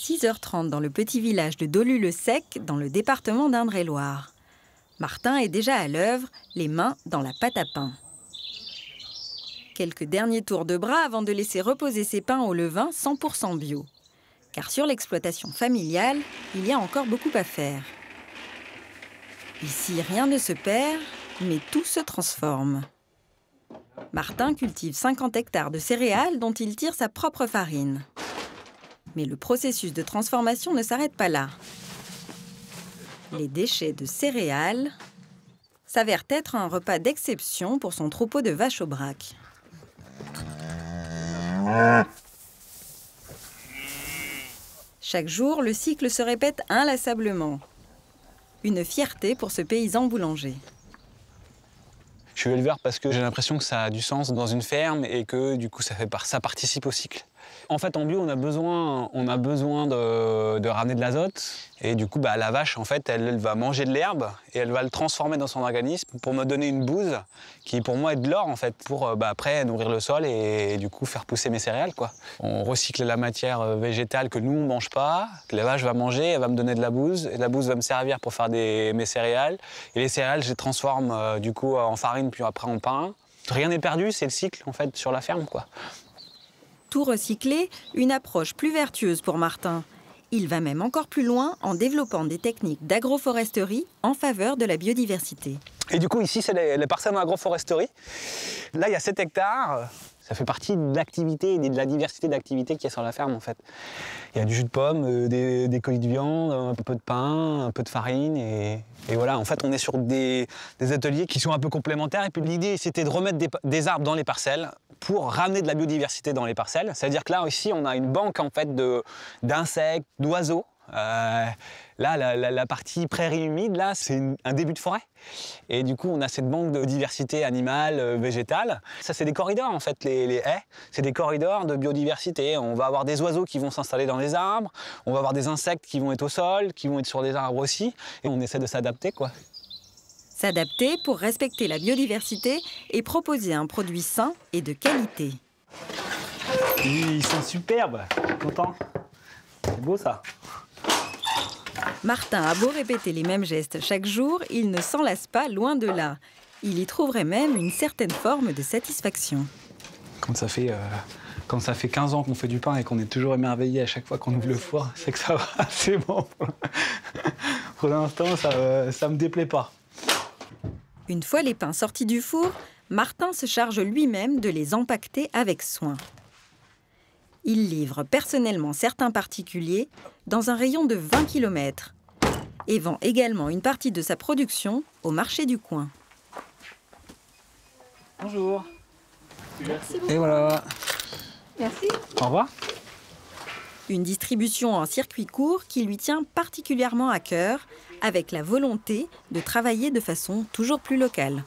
6h30 dans le petit village de Dolu-le-Sec, dans le département d'Indre-et-Loire. Martin est déjà à l'œuvre, les mains dans la pâte à pain. Quelques derniers tours de bras avant de laisser reposer ses pains au levain 100% bio. Car sur l'exploitation familiale, il y a encore beaucoup à faire. Ici, rien ne se perd, mais tout se transforme. Martin cultive 50 hectares de céréales dont il tire sa propre farine. Mais le processus de transformation ne s'arrête pas là. Les déchets de céréales s'avèrent être un repas d'exception pour son troupeau de vaches au braque. Chaque jour, le cycle se répète inlassablement. Une fierté pour ce paysan boulanger. Je suis éleveur parce que j'ai l'impression que ça a du sens dans une ferme et que du coup ça participe au cycle. En fait, en bio, on a besoin de ramener de l'azote. Et du coup, la vache, en fait, elle va manger de l'herbe et elle va le transformer dans son organisme pour me donner une bouse qui, pour moi, est de l'or, en fait, pour après nourrir le sol et du coup faire pousser mes céréales, quoi. On recycle la matière végétale que nous, on ne mange pas, que la vache va manger, elle va me donner de la bouse. Et la bouse va me servir pour faire mes céréales. Et les céréales, je les transforme du coup en farine, puis après en pain. Rien n'est perdu, c'est le cycle, en fait, sur la ferme, quoi. Tout recycler, une approche plus vertueuse pour Martin. Il va même encore plus loin en développant des techniques d'agroforesterie en faveur de la biodiversité. Et du coup, ici, c'est les parcelles en agroforesterie. Là, il y a 7 hectares. Ça fait partie de l'activité et de la diversité d'activités qu'il y a sur la ferme, en fait. Il y a du jus de pomme, des colis de viande, un peu de pain, un peu de farine. Et voilà, en fait, on est sur des ateliers qui sont un peu complémentaires. Et puis l'idée, c'était de remettre des arbres dans les parcelles pour ramener de la biodiversité dans les parcelles. C'est-à-dire que là, ici, on a une banque, en fait, d'insectes, d'oiseaux. Là, la partie prairie humide, là, c'est un début de forêt. Et du coup, on a cette banque de diversité animale, végétale. Ça, c'est des corridors, en fait, les haies. C'est des corridors de biodiversité. On va avoir des oiseaux qui vont s'installer dans les arbres. On va avoir des insectes qui vont être au sol, qui vont être sur des arbres aussi. Et on essaie de s'adapter, quoi. S'adapter pour respecter la biodiversité et proposer un produit sain et de qualité. Oui, ils sont superbes. Content. C'est beau, ça. Martin a beau répéter les mêmes gestes chaque jour, il ne s'en lasse pas, loin de là. Il y trouverait même une certaine forme de satisfaction. Quand ça fait 15 ans qu'on fait du pain et qu'on est toujours émerveillé à chaque fois qu'on ouvre le four, c'est que ça va, c'est bon. Pour l'instant, ça me déplaît pas. Une fois les pains sortis du four, Martin se charge lui-même de les empaqueter avec soin. Il livre personnellement certains particuliers dans un rayon de 20 km et vend également une partie de sa production au marché du coin. Bonjour. Merci beaucoup. Et voilà. Merci. Au revoir. Une distribution en circuit court qui lui tient particulièrement à cœur, avec la volonté de travailler de façon toujours plus locale.